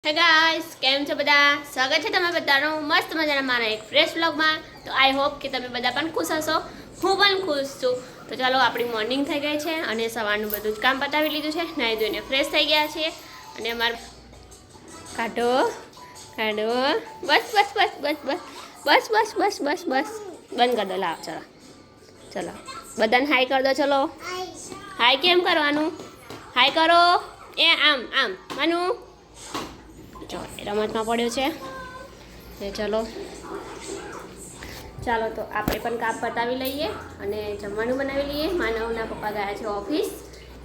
હે ગાઈસ, કેમ છો બધા? સ્વાગત છે તમે બધાનું મસ્ત મજાના મારા એક ફ્રેશ વ્લોગમાં. તો આઈ હોપ કે તમે બધા પણ ખુશ હશો. હું પણ ખુશ છું. તો ચાલો, આપણી મોર્નિંગ થઈ ગઈ છે અને સવારનું બધું જ કામ પતાવી લીધું છે. નાહી ધોઈને ફ્રેશ થઈ ગયા છીએ અને અમારે કાઢો કાઢો બસ બસ બસ બસ બસ બસ બસ બસ બસ બસ બંધ કરી દો. લાવ, ચલો ચલો બધાને હાઈ કરી દો. ચલો હાઈ કેમ કરવાનું? હાઈ કરો. એ આમ આમ માનું જો રમતમાં પડ્યો છે. ચલો ચાલો, તો આપણે પણ કામ પતાવી લઈએ અને જમવાનું બનાવી લઈએ. માનવના પપ્પા ગયા છે ઓફિસ,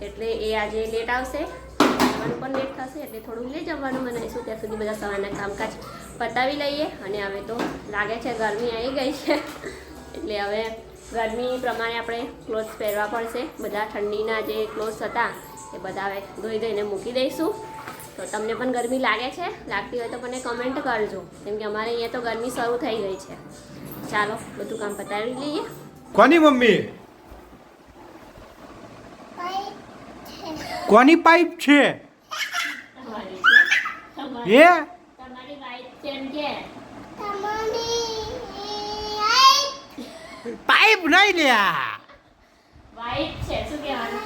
એટલે એ આજે લેટ આવશે. જમવાનું પણ લેટ થશે, એટલે થોડું લેટ જમવાનું બનાવીશું. ત્યાં સુધી બધા સવારના કામકાજ પતાવી લઈએ. અને હવે તો લાગે છે ગરમી આવી ગઈ છે, એટલે હવે ગરમી પ્રમાણે આપણે ક્લોથ્સ પહેરવા પડશે. બધા ઠંડીના જે ક્લોથ્સ હતા એ બધા હવે ધોઈને મૂકી દઈશું. તો તમને પણ ગરમી લાગે છે? લાગતી હોય તો મને કમેન્ટ કરજો, કેમ કે અમારે અહીંયા તો ગરમી શરૂ થઈ ગઈ છે. ચાલો, બધું કામ પતાવી લઈએ. કોની મમ્મી? કોની પાઇપ છે? એ તમારી વાઈફ કેમ કે પાઇપ નહીં લ્યા. વાઈફ છે, શું કહેવાનું?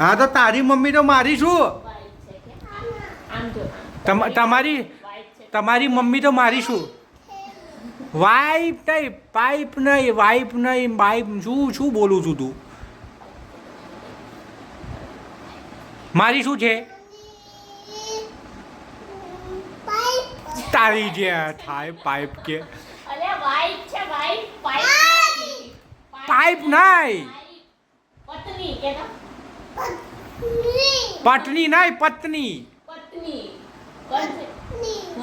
હા, તો તારી મમ્મી તો મારી શું? વાઈફ છે કે આમ જો તમારી વાઈફ છે. તમારી મમ્મી તો મારી શું? વાઇપ નહીં, પાઇપ નહીં, વાઇપ નહીં, પાઇપ. શું શું બોલું છું તું? મારી શું છે? તારી જે થાય પાઇપ કે અરે વાઈફ છે, વાઈફ. પાઇપ પાઇપ નહીં, પત્ની કે તો પત્ની નહીં, પત્ની. પત્ની કોણ છે?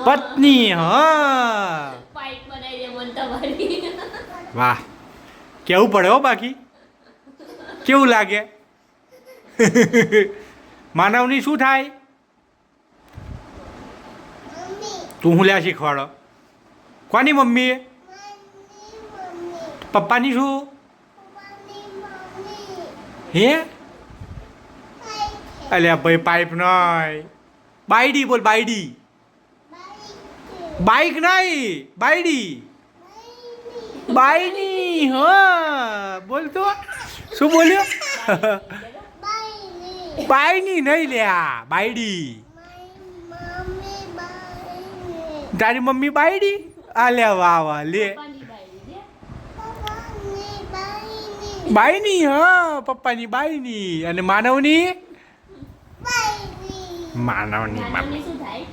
પત્ની. હા, પાઇપ બનાવી દે મન તમારી. વાહ, કેવું પડે હો. બાકી કેવું લાગે? માનવની શું થાય? તું હું લ્યા શીખવાડો? કોની મમ્મી? પપ્પાની શું? હે અલ્યા ભાઈ, પાઇપ નહીં. બાયડી બોલ, બાયડી. બાઈક નહીં, બાયડી. બાયની. હા, બોલ તો. શું બોલ્યો? બાયની નહીં લ્યા, બાયડી. તારી મમ્મી બાયડી? આ લે, વાહ વાહ, લે. બાયની. હા, પપ્પાની બાયની. અને માનવની? માનવની મમ્મી શું થાય?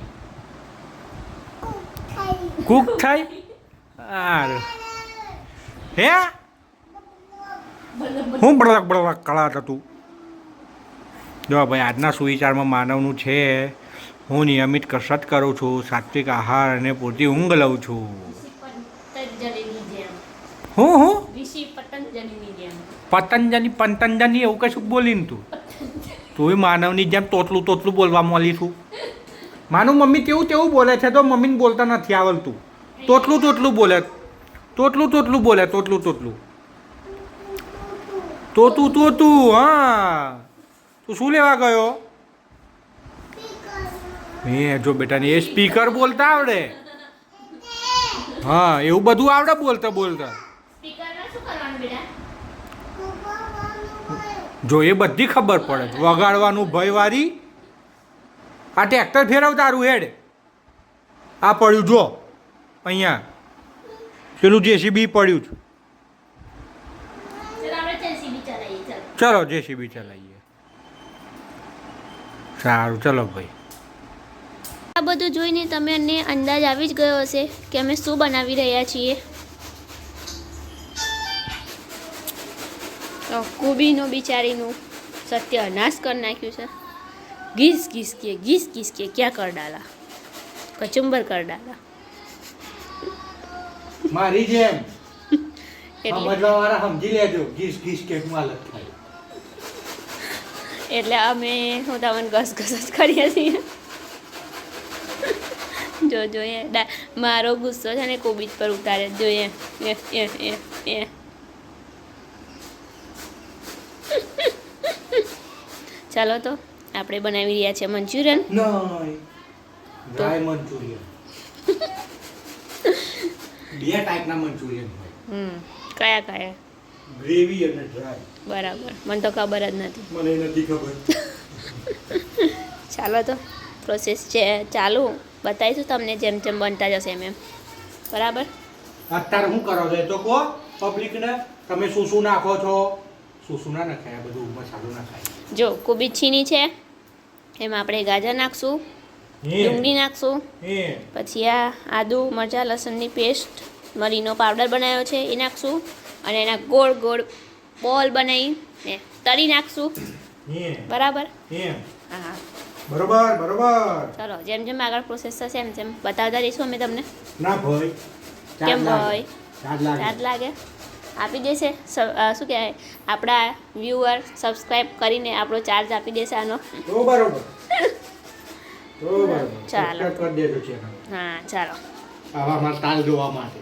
કુક થાય. સારું. હે હું બળક બળક કળાટ હતું. જો ભાઈ, આજના સુવિચારમાં માનવનું છે: હું નિયમિત કસરત કરું છું, સાત્વિક આહાર અને પૂરતી ઊંઘ લઉં છું. પતંજલિની જેમ. હું ઋષિ પતંજલિની જેમ. પતંજલિ એવું કશું બોલીને તું માનવની જેમ તોતલું બોલવા મોલી છું. માનું મમ્મી તેવું બોલે છે, તો મમ્મીને બોલતા નથી આવડતું. તોતલું બોલે, તોતલું બોલે, તોતલું. હા, તું શું લેવા ગયો? જો બેટાને એ સ્પીકર બોલતા આવડે. હા, એવું બધું આવડે બોલતા. સ્પીકરમાં શું કરવાનું બેટા? જો એ બધી ખબર પડે. વગાડવાનું ભયવારી. આ ટ્રેક્ટર ફેરવ તારું હેડ. આ પડ્યું જો અહીંયા, પેલું જેસીબી પડ્યું છે. ચલો આપણે જેસીબી ચલાવીએ. ચલો જેસીબી ચલાવીએ. સારું, ચલો ભાઈ. આ બધું જોઈને તમને અંદાજ આવી જ ગયો હશે કે અમે શું બનાવી રહ્યા છીએ. તો કુબીનો બિચારીનું સત્યનાશ કરી નાખ્યું છે. ઘીસ ઘીસ કે ક્યાં કર ડાલા, કચુંબર કર ડાલા. મારી જેમ એટલે સમજવાવાળા સમજી લેજો. ઘીસ કે હાલત થાય. એટલે અમે હું તમને ઘસ જ કરીએ છીએ. જોઈએ મારો ગુસ્સો છે ને કોબીજ પર ઉતારે. જોઈએ ચાલો, તો આપણે બનાવી રહ્યા છીએ મંચુરિયન. Dry Manchurian. બે ટાઈપના મંચુરિયન હોય, કયા કયા? ગ્રેવી અને ડ્રાય. બરાબર, મને તો ખબર જ નથી. મને નથી ખબર. ચાલો તો પ્રોસેસ છે ચાલુ, બતાવીશું તમને જેમ જેમ બનતા જશે એમ. બરાબર. અત્યારે શું કરો છો એ તો કહો પબ્લિકને. તમે શું નાખો છો? શું ના નખાય? બધું મસાલો નખાય. જો કોબીજ છીની છે, એમાં આપણે ગાજર નાખશું, ડુંગળી નાખશું, પછી આ આદુ મરચાં લસણની પેસ્ટ, મરીનો પાવડર બનાવ્યો છે એ નાખશું, અને એના ગોળ ગોળ બોલ બનાવીને તળી નાખશું. બરાબર. હા બરોબર. ચલો જેમ જેમ આગળ પ્રોસેસ થશે એમ જેમ બતાવતા રહીશું અમે તમને. ના ભાઈ, કેમ ભાઈ? ચાર્જ લાગે આપી દેશે. શું કહેવાય, આપણા વ્યુઅર સબસ્ક્રાઈબ કરીને આપણો ચાર્જ આપી દેશે આનો. બરોબર. ચાલો. કરી દેજો ચેનલ. હા ચાલો. આવા તાલ જોવા માટે.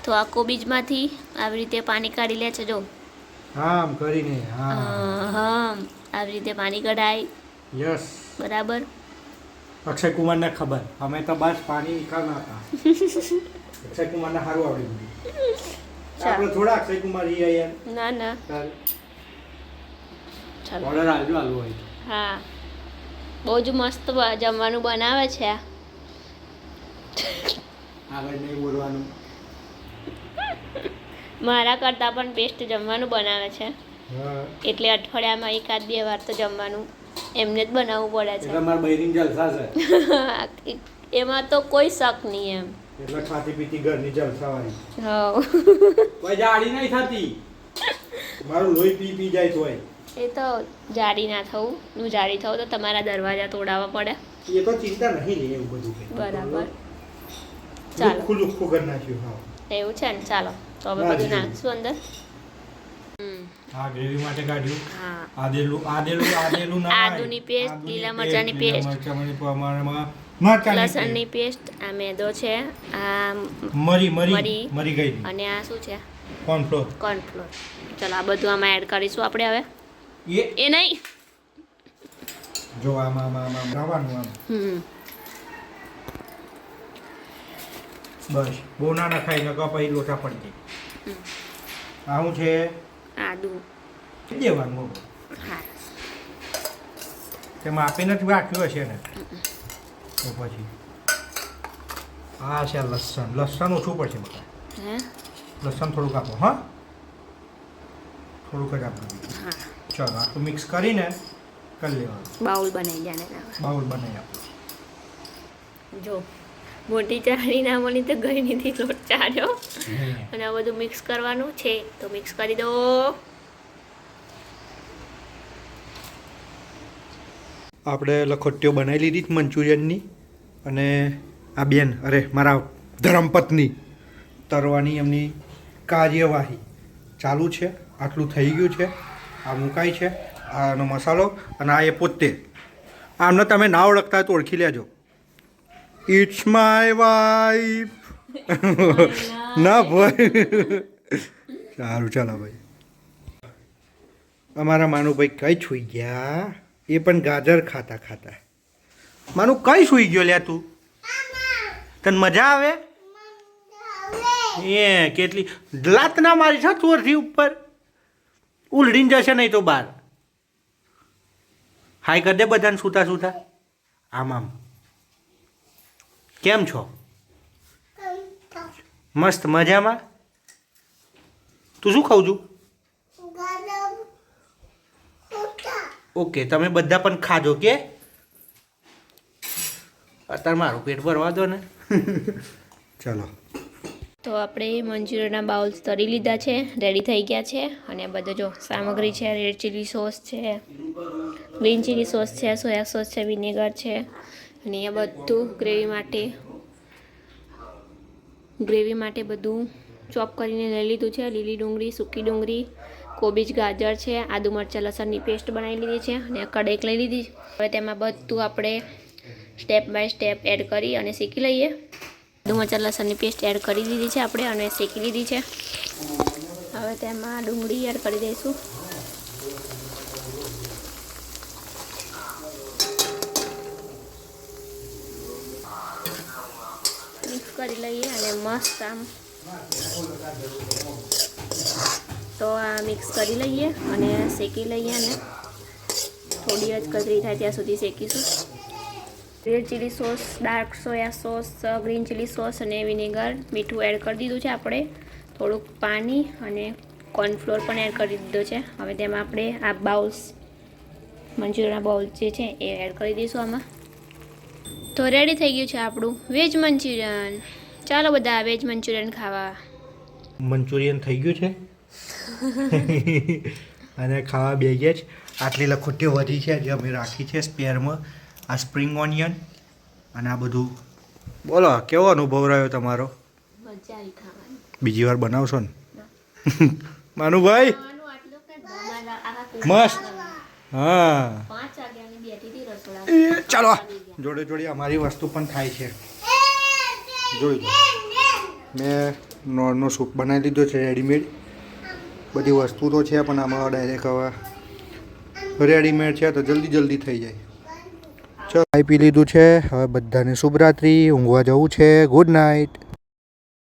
તો આ કોબીજમાંથી આવી રીતે પાણી કાઢી લે છે. જો આમ કરીને. હા આવી રીતે પાણી કઢાય. યસ. બરાબર. અક્ષય કુમારને ખબર, અમે તો બસ પાણી નીકાળના હતા. અક્ષય કુમારને સારું આવડી ગયું. આપણે થોડા અક્ષય કુમાર ઈ યાર. ના ચાલો ઓર્ડર આવજો આલુ હોય. હા બહુ જ મસ્ત જમવાનું બનાવે છે. આગળ નહીં બોલવાનું. મારા કરતાં પણ બેસ્ટ જમવાનું બનાવે છે, હા. એટલે અઠવાડિયામાં 1-2 વાર તો જમવાનું એમને જ બનાવવું પડે છે. એટલે મારા બૈરીન જલસા છે. એમાં તો કોઈ શક નહીં એમ. એટલે ખાતી પીતી ઘરની જલસાવાળી. હા કોઈ જાડી નહીં થતી. મારું લોહી પી જાય તોય. એ તો જાડી ના થવું, હું જાડી થવું તો તમારા દરવાજા તોડાવવા પડે. એ તો ચિંતા નહીં લે એવું બધું કંઈ. બરાબર. ચાલો લુખ્ખું કરી નાખ્યું. હા એવું છે ને. ચાલો તો હવે બધું નાખશું અંદર. આ ગ્રેવી માટે કાઢ્યું. હા આદેલું ના. આદુની પેસ્ટ, લીલા મરચાંની પેસ્ટ, મરચાંની લસણની પેસ્ટ, આ મેદો છે, આ મરી ગઈ. અને આ શું છે? કોર્નફ્લોર. ચલો આ બધું આમાં એડ કરીશું આપણે હવે. એ નહીં જો આમાં લાવવાનું આમ. બસ બહુ ના નખાય ને પછી લોચા પડી જાય. આ શું છે? આદુ દેવાનું. હા તેમાં આપીને જ રાખ્યું હશે ને. તો પછી આ છે લસણ ઓછું પડશે બધા. લસણ થોડુંક આપો. હા થોડુંક જ આપવું. હા ચલો આટલું મિક્સ કરીને કરી લેવાનું. બાઉલ બનાવી જાય. બાઉલ બનાવી આપો. જો મોટી ચાળી ના મળી તો ગળણીથી લોટ ચાળ્યો, અને આ બધું મિક્સ કરવાનું છે તો મિક્સ કરી દો. આપણે લખોટીઓ બનાવી લીધી મંચુરિયનની, અને આ બેન મારા ધર્મપત્ની તરવાની એમની કાર્યવાહી ચાલુ છે. આટલું થઈ ગયું છે. આ મુકાય છે, આનો મસાલો, અને આ એ પોતે. આમને તમે ના ઓળખતા તો ઓળખી લેજો. It's my wife. ના ભાઈ. સારું ચાલો ભાઈ. અમારા માનુભાઈ કઈ છૂઈ ગયા? એ પણ ગાજર ખાતા. માનું કઈ સૂઈ ગયો લ્યા તું? તને મજા આવે? એ કેટલી લાત ના મારી છે ચોરથી ઉપર ઉલડીને જશે નહીં તો બહાર. હાય કરી દે બધાને સૂતા. આમ કેમ છો? મસ્ત મજામાં. તું શું ખાઉં છું? ઓકે તમે બધા પણ ખાજો કે. અત્યારે મારું પેટ ભરવા દો ને. ચાલો તો આપણે મંચુરિયનના બાઉલ્સ તળી લીધા છે, રેડી થઈ ગયા છે. અને બધો જો સામગ્રી છે, રેડ ચીલી સોસ છે, ગ્રીન ચીલી સોસ છે, સોયા સોસ છે, વિનેગર છે, અને એ બધું ગ્રેવી માટે બધું ચોપ કરીને લઈ લીધું છે. લીલી ડુંગળી, સૂકી ડુંગળી, કોબીજ, ગાજર છે, આદુ મરચાં લસણની પેસ્ટ બનાવી લીધી છે, અને કઢાઈ લઈ લીધી. હવે તેમાં બધું આપણે સ્ટેપ બાય સ્ટેપ એડ કરી અને શેકી લઈએ. આદુ મરચાં લસણની પેસ્ટ એડ કરી દીધી છે આપણે, અને શેકી લીધી છે. હવે તેમાં ડુંગળી એડ કરી દઈશું. કરી લઈએ અને મસ્ત આમ તો આ મિક્સ કરી લઈએ અને શેકી લઈએ અને થોડી જ કચરી થાય ત્યાં સુધી શેકીશું. Red chilli sauce, dark soya sauce, green chilli sauce અને વિનેગર, મીઠું એડ કરી દીધું છે આપણે, થોડુંક પાણી અને કોર્નફ્લોર પણ એડ કરી દીધો છે. હવે તેમાં આપણે આ બાઉલ્સ મંચુરિયનના બાઉલ જે છે એ એડ કરી દઈશું આમાં. તો રેડી થઈ ગયું છે આપણું વેજ મંચુરિયન. ચાલો બધા વેજ મંચુરિયન ખાવા. મંચુરિયન થઈ ગયું છે અને ખાવા બે ગયા જ. આટલી લખોટી વધી છે જે અમે રાખી છે સ્પેરમાં. આ સ્પ્રિંગ ઓનિયન અને આ બધું. બોલો કેવો અનુભવ રહ્યો તમારો? મજા આવી ખાવાની. બીજી વાર બનાવશો ને માનુભાઈ? મસ્ત. હા 5 વાગ્યાની બેઠી હતી રસોડા. ચાલો જોડે જોડે અમારી વસ્તુ પણ થાય છે. જોઈ લો, મેં નોરનો સૂપ બનાવી લીધો છે રેડીમેડ. બધી વસ્તુ તો છે પણ આમાં ડાયરેક્ટ હવે રેડીમેડ છે તો જલ્દી થઈ જાય. ચાલો ખાઈ પી લીધું છે. હવે બધાને શુભરાત્રિ, ઊંઘવા જવું છે. Good night.